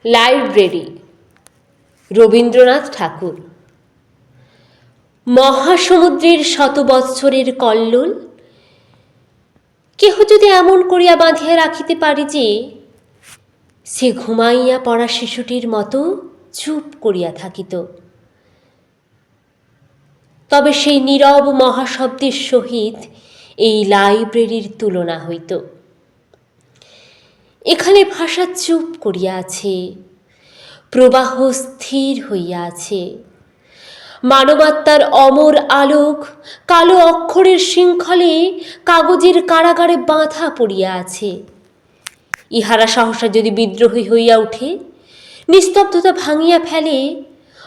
Library, Rabindranath ঠাকুর। মহাসমুদ্রের শত বৎসরের কল্লোল কেহ যদি এমন করিয়া বাঁধিয়া রাখিতে পারে যে সে ঘুমাইয়া পড়া শিশুটির মতো চুপ করিয়া থাকিত, তবে সেই নীরব মহাশব্দের সহিত এই লাইব্রেরির তুলনা হইত। এখানে ভাষা চুপ করিয়া আছে, প্রবাহ স্থির হইয়া আছে, মানবাত্মার অমর আলোক কালো অক্ষরের শৃঙ্খলে কাগজের কারাগারে বাঁধা পড়িয়া আছে। ইহারা সহসা যদি বিদ্রোহী হইয়া উঠে, নিস্তব্ধতা ভাঙিয়া ফেলে,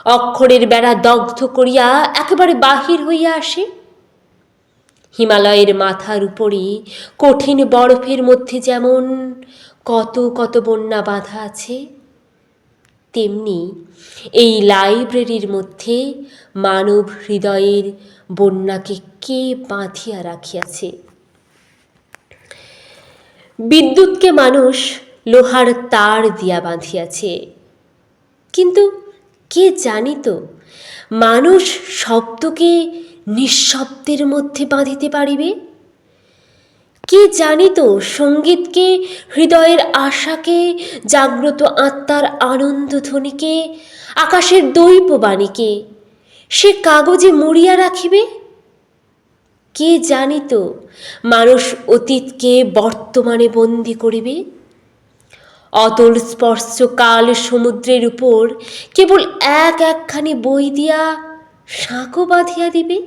অক্ষরের বেড়া দগ্ধ করিয়া একেবারে বাহির হইয়া আসে, হিমালয়ের মাথার উপরে কঠিন বরফের মধ্যে যেমন কত কত বন্যা বাঁধা আছে, তেমনি এই লাইব্রেরির মধ্যে মানব হৃদয়ের বন্যাকে কে বাঁধিয়া রাখিয়াছে। বিদ্যুৎকে মানুষ লোহার তার দিয়া বাঁধিয়াছে, কিন্তু কে জানিত মানুষ শব্দকে নিঃশব্দের মধ্যে বাঁধিতে পারিবে? কে জানিত সঙ্গীতকে, হৃদয়ের আশাকে, জাগ্রত আত্মার আনন্দ ধ্বনিকে, আকাশের দৈববাণীকে সে কাগজে মুড়িয়া রাখিবে? কে জানিত মানুষ অতীতকে বর্তমানে বন্দী করিবে? অতল স্পর্শ কাল সমুদ্রের উপর কেবল একখানি বই দিয়া সাঁকো বাঁধিয়া দিবে?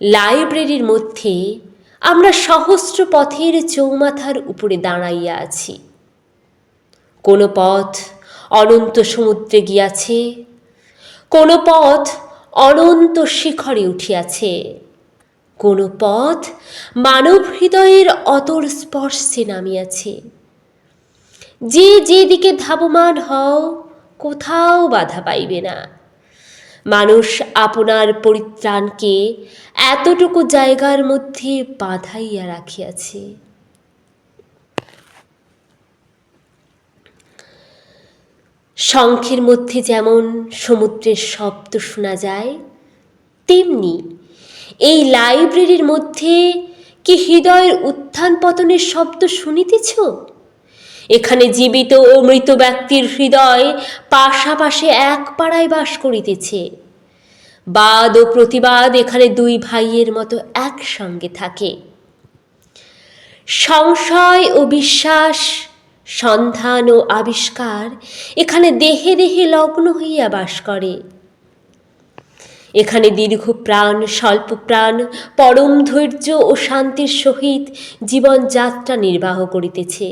লাইব্রেরির মধ্যে আমরা সহস্র পথের চৌমাথার উপরে দাঁড়াইয়া আছি। কোন পথ অনন্ত সমুদ্রে গিয়াছে, কোন পথ অনন্ত শিখরে উঠিয়াছে, কোন পথ মানব হৃদয়ের অতল স্পর্শে নামিয়াছে। যে যেদিকে ধাবমান হও, কোথাও বাধা পাইবে না। মানুষ আপনার পরিত্রাণকে এতটুকু জায়গার মধ্যে বাঁধাইয়া রাখিয়াছে। শঙ্খের মধ্যে যেমন সমুদ্রের শব্দ শোনা যায়, তেমনি এই লাইব্রেরির মধ্যে কি হৃদয়ের উত্থান পতনের শব্দ শুনিতেছ? এখানে জীবিত ও মৃত ব্যক্তির হৃদয় পাশাপাশি এক পাড়ায় বাস করিতেছে। বাদ ও প্রতিবাদ এখানে দুই ভাইয়ের মতো একসঙ্গে থাকে। সংশয় ও বিশ্বাস, সন্ধান ও আবিষ্কার এখানে দেহে দেহে লগ্ন হইয়া বাস করে। এখানে দীর্ঘ প্রাণ, স্বল্প প্রাণ, পরম ধৈর্য ও শান্তির সহিত জীবনযাত্রা নির্বাহ করিতেছে।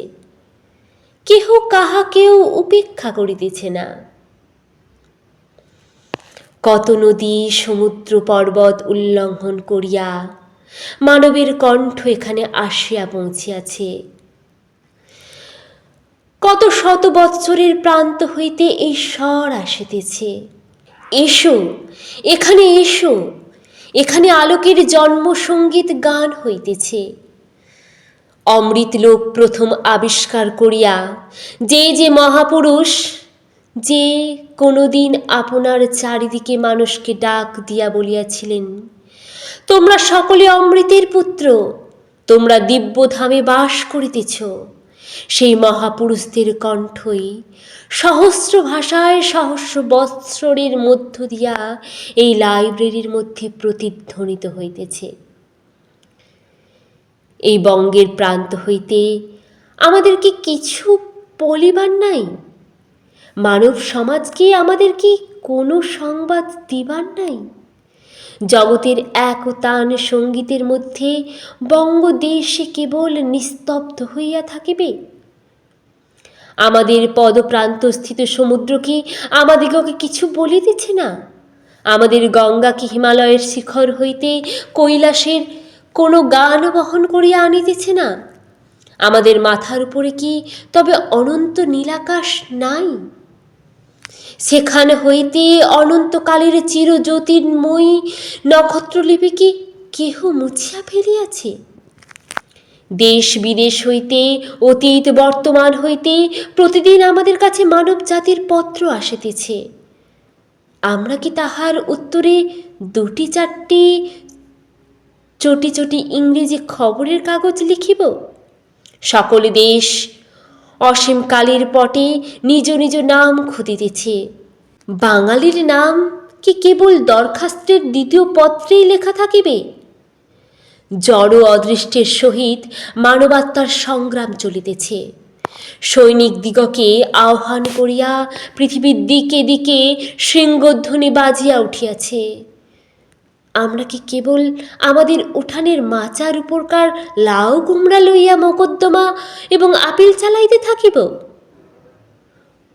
কেহ কাহাকেও উপেক্ষা করিতেছে না। কত নদী, সমুদ্র, পর্বত উল্লঙ্ঘন করিয়া মানবের কণ্ঠ এখানে আসিয়া পৌঁছিয়াছে। কত শত বৎসরের প্রান্ত হইতে এই স্বর আসিতেছে, এসো এখানে, এসো এখানে আলোকের জন্ম সঙ্গীত গান হইতেছে। অমৃত লোক প্রথম আবিষ্কার করিয়া যে মহাপুরুষ, যে কোনোদিন আপনার চারিদিকে মানুষকে ডাক দিয়া বলিয়াছিলেন, তোমরা সকলে অমৃতের পুত্র, তোমরা দিব্যধামে বাস করিতেছ, সেই মহাপুরুষদের কণ্ঠই সহস্র ভাষায় সহস্র বৎসরের মধ্য দিয়া এই লাইব্রেরির মধ্যে প্রতিধ্বনিত হইতেছে। এই বঙ্গের প্রান্ত হইতে আমাদের কি কিছু বলিবার নাই? মানব সমাজকে আমাদের কি কোনো সংবাদ দিবার নাই? জগতের একতান সঙ্গীতের মধ্যে বঙ্গদেশে কেবল নিস্তব্ধ হইয়া থাকিবে? আমাদের পদপ্রান্তস্থিত সমুদ্র কি আমাদিগকে কিছু বলিতেছে না? আমাদের গঙ্গা কি হিমালয়ের শিখর হইতে কৈলাসের কোনো গান বহন করিয়া আনিতেছে না? আমাদের মাথার উপরে কি তবে অনন্ত নীলাকাশ নাই? সেখানে হইতে অনন্তকালের চিরজ্যোতির্ময়ী নক্ষত্রলিপি কি কেহ মুছিয়া ফেলিয়াছে? দেশ বিদেশ হইতে, অতীত বর্তমান হইতে প্রতিদিন আমাদের কাছে মানব জাতির পত্র আসিতেছে। আমরা কি তাহার উত্তরে দুটি চারটি চটি চটি ইংরেজি খবরের কাগজ লিখিব? সকল দেশ অসীম কালের পটে নিজ নিজ নাম খুঁদিতেছে। বাঙালির নাম কি কেবল দরখাস্তের দ্বিতীয় পত্রেই লেখা থাকিবে? জড় অদৃষ্টের সহিত মানবাত্মার সংগ্রাম চলিতেছে। সৈনিক দিগকে আহ্বান করিয়া পৃথিবীর দিকে দিকে শৃঙ্গধ্বনি বাজিয়া উঠিয়াছে। আমরা কি কেবল আমাদের উঠানের মাচার উপরকার লাউ কুমড়া লইয়া মকদ্দমা এবং আপিল চালাইতে থাকিব?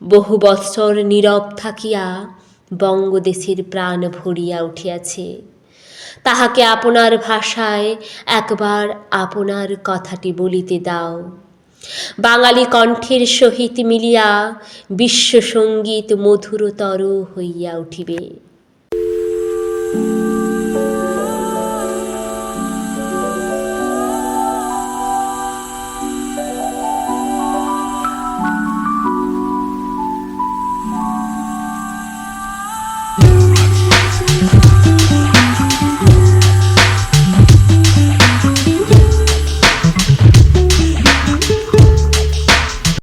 বহু বৎসর নীরব থাকিয়া বঙ্গদেশের প্রাণ ভরিয়া উঠিয়াছে। তাহাকে আপনার ভাষায় একবার আপনার কথাটি বলিতে দাও। বাঙালি কণ্ঠের সহিত মিলিয়া বিশ্বসঙ্গীত মধুরতর হইয়া উঠিবে।